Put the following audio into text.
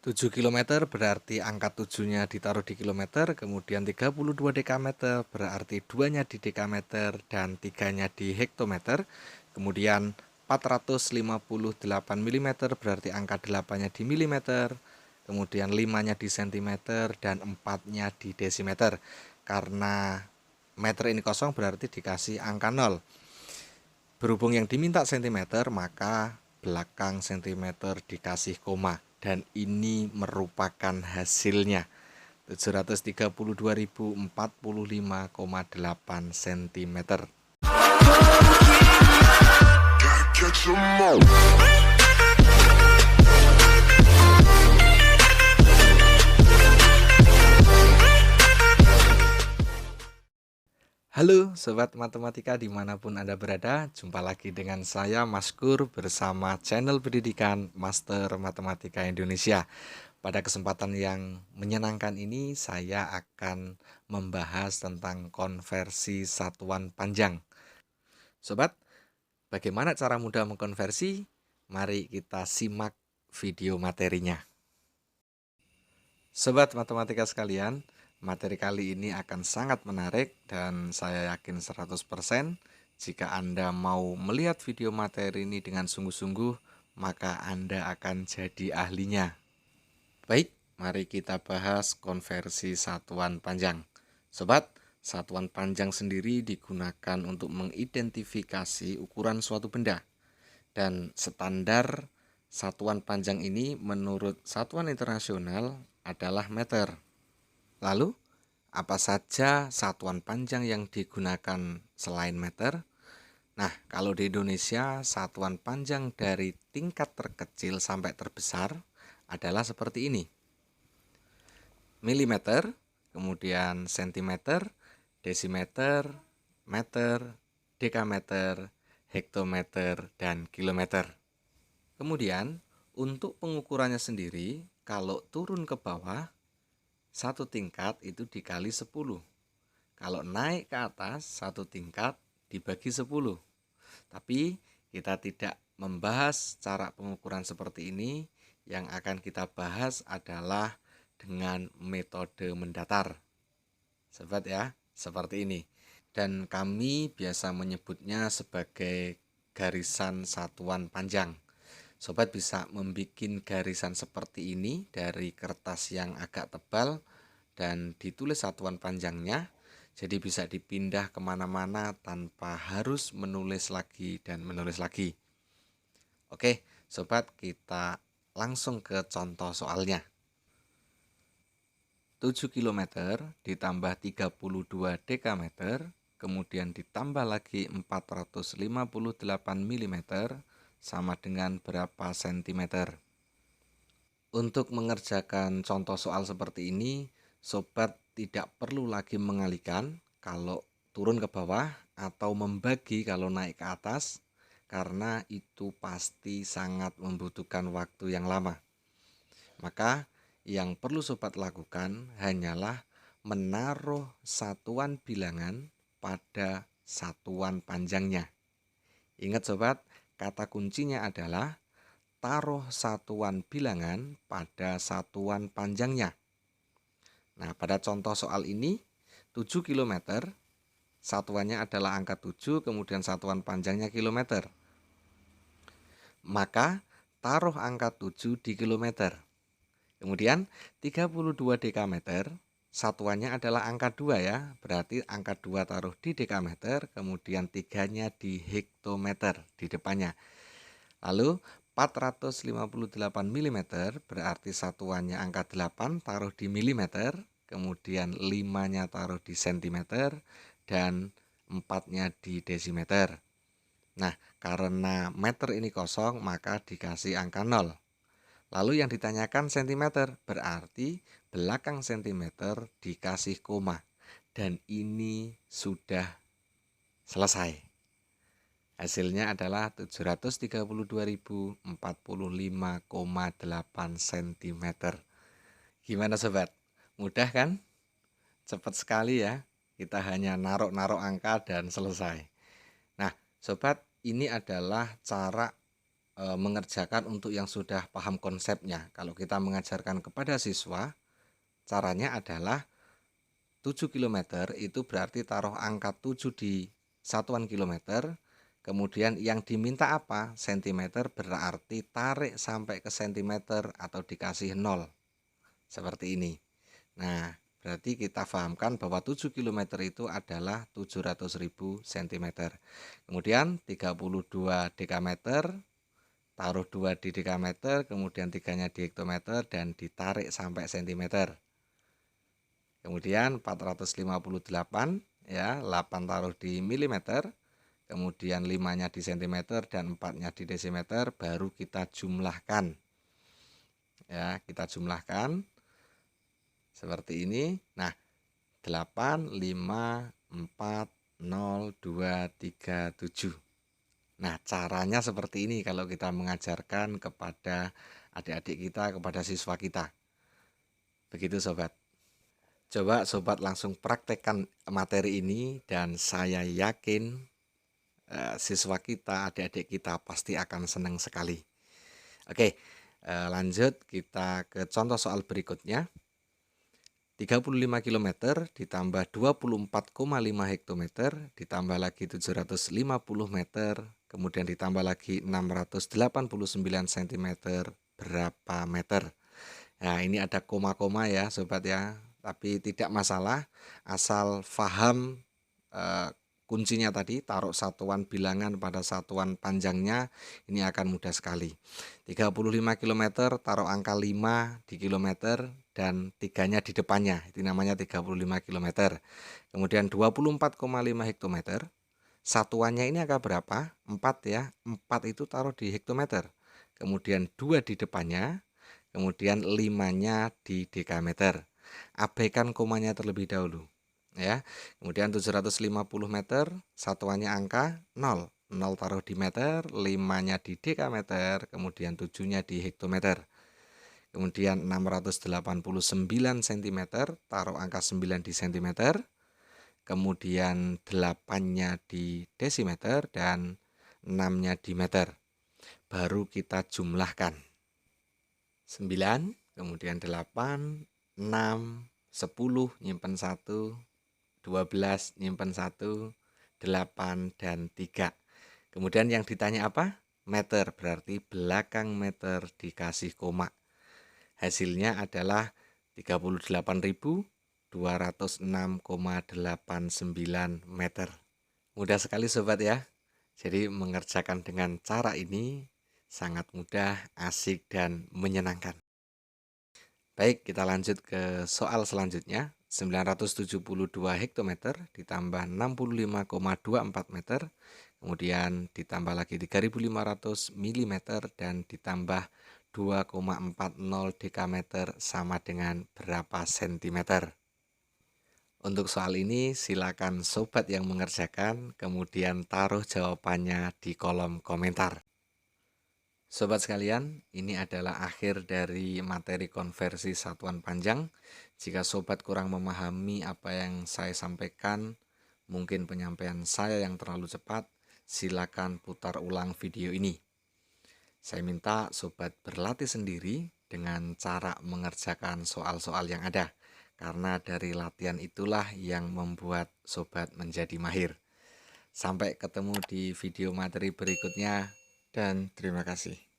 7 kilometer berarti angka 7-nya ditaruh di kilometer, kemudian 32 dekameter berarti 2-nya di dekameter dan 3-nya di hektometer. Kemudian 458 mm berarti angka 8-nya di milimeter, kemudian 5-nya di sentimeter dan 4-nya di desimeter. Karena meter ini kosong berarti dikasih angka 0. Berhubung yang diminta sentimeter, maka belakang sentimeter dikasih koma. Dan ini merupakan hasilnya 732.045,8 cm. Halo Sobat Matematika dimanapun Anda berada, jumpa lagi dengan saya Maskur bersama channel pendidikan Master Matematika Indonesia. Pada kesempatan yang menyenangkan ini saya akan membahas tentang konversi satuan panjang. Sobat, bagaimana cara mudah mengkonversi? Mari kita simak video materinya. Sobat Matematika sekalian, materi kali ini akan sangat menarik dan saya yakin 100% jika Anda mau melihat video materi ini dengan sungguh-sungguh, maka Anda akan jadi ahlinya. Baik, mari kita bahas konversi satuan panjang. Sobat, satuan panjang sendiri digunakan untuk mengidentifikasi ukuran suatu benda. Dan standar satuan panjang ini menurut satuan internasional adalah meter. Lalu, apa saja satuan panjang yang digunakan selain meter? Nah, kalau di Indonesia, satuan panjang dari tingkat terkecil sampai terbesar adalah seperti ini. Milimeter, kemudian sentimeter, desimeter, meter, dekameter, hektometer, dan kilometer. Kemudian, untuk pengukurannya sendiri, kalau turun ke bawah, satu tingkat itu dikali 10. Kalau naik ke atas, satu tingkat dibagi 10. Tapi kita tidak membahas cara pengukuran seperti ini. Yang akan kita bahas adalah dengan metode mendatar. Sobat ya, seperti ini. Dan kami biasa menyebutnya sebagai garisan satuan panjang. Sobat bisa membuat garisan seperti ini dari kertas yang agak tebal dan ditulis satuan panjangnya. Jadi bisa dipindah kemana-mana tanpa harus menulis lagi dan menulis lagi. Oke, sobat, kita langsung ke contoh soalnya. 7 km ditambah 32 dekameter, kemudian ditambah lagi 458 mm, sama dengan berapa sentimeter. Untuk mengerjakan contoh soal seperti ini, sobat tidak perlu lagi mengalihkan kalau turun ke bawah atau membagi kalau naik ke atas, karena itu pasti sangat membutuhkan waktu yang lama. Maka yang perlu sobat lakukan hanyalah menaruh satuan bilangan pada satuan panjangnya. Ingat sobat, kata kuncinya adalah taruh satuan bilangan pada satuan panjangnya. Nah, pada contoh soal ini 7 km, satuannya adalah angka 7, kemudian satuan panjangnya kilometer. Maka taruh angka 7 di kilometer. Kemudian 32 dekameter, satuannya adalah angka 2 ya, berarti angka 2 taruh di dekameter, kemudian 3-nya di hektometer di depannya. Lalu 458 mm berarti satuannya angka 8 taruh di milimeter, kemudian 5-nya taruh di sentimeter, dan 4-nya di desimeter. Nah, karena meter ini kosong, maka dikasih angka 0. Lalu yang ditanyakan sentimeter, berarti belakang sentimeter dikasih koma. Dan ini sudah selesai. Hasilnya adalah 732.045,8 cm. Gimana sobat? Mudah kan? Cepat sekali ya. Kita hanya naruh-naruh angka dan selesai. Nah, sobat, ini adalah cara mengerjakan untuk yang sudah paham konsepnya. Kalau kita mengajarkan kepada siswa, caranya adalah 7 km itu berarti taruh angka 7 di satuan kilometer, kemudian yang diminta apa? Sentimeter, berarti tarik sampai ke sentimeter atau dikasih 0. Seperti ini. Nah, berarti kita pahamkan bahwa 7 km itu adalah 700.000 cm. Kemudian 32 dekameter, taruh 2 di dekameter, kemudian 3-nya di hektometer dan ditarik sampai sentimeter. Kemudian 458 ya, 8 taruh di milimeter, kemudian 5-nya di sentimeter dan 4-nya di desimeter, baru kita jumlahkan. Ya, kita jumlahkan seperti ini. Nah, 8, 5, 4, 0, 2, 3, 7. Nah, caranya seperti ini kalau kita mengajarkan kepada adik-adik kita, kepada siswa kita. Begitu sobat. Coba sobat langsung praktekkan materi ini dan saya yakin siswa kita, adik-adik kita pasti akan senang sekali. Oke, lanjut kita ke contoh soal berikutnya. 35 km ditambah 24,5 hektometer ditambah lagi 750 meter, kemudian ditambah lagi 689 cm berapa meter. Nah, ini ada koma-koma ya sobat ya, tapi tidak masalah asal paham kuncinya tadi, taruh satuan bilangan pada satuan panjangnya, ini akan mudah sekali. 35 km taruh angka 5 di kilometer dan 3-nya di depannya, itu namanya 35 km. Kemudian 24,5 hektometer, satuannya ini angka berapa? 4 ya, 4 itu taruh di hektometer. Kemudian 2 di depannya, kemudian 5-nya di dekameter. Abaikan komanya terlebih dahulu. Ya, kemudian 750 meter, satuannya angka 0. 0 taruh di meter, 5-nya di dekameter, kemudian 7-nya di hektometer. Kemudian 689 cm, taruh angka 9 di cm. Kemudian 8-nya di desimeter dan 6-nya di meter. Baru kita jumlahkan. 9, kemudian 8, 6, 10, nyimpen 1, 12, nyimpen 1, 8, dan 3. Kemudian yang ditanya apa? Meter, berarti belakang meter dikasih koma. Hasilnya adalah 38.206,89 meter. Mudah sekali sobat ya. Jadi mengerjakan dengan cara ini sangat mudah, asik, dan menyenangkan. Baik, kita lanjut ke soal selanjutnya. 972 hektometer ditambah 65,24 meter, kemudian ditambah lagi 3.500 mm dan ditambah 2,40 dekameter sama dengan berapa sentimeter. Untuk soal ini silakan sobat yang mengerjakan, kemudian taruh jawabannya di kolom komentar. Sobat sekalian, ini adalah akhir dari materi konversi satuan panjang. Jika sobat kurang memahami apa yang saya sampaikan, mungkin penyampaian saya yang terlalu cepat, silakan putar ulang video ini. Saya minta sobat berlatih sendiri dengan cara mengerjakan soal-soal yang ada, karena dari latihan itulah yang membuat sobat menjadi mahir. Sampai ketemu di video materi berikutnya, dan terima kasih.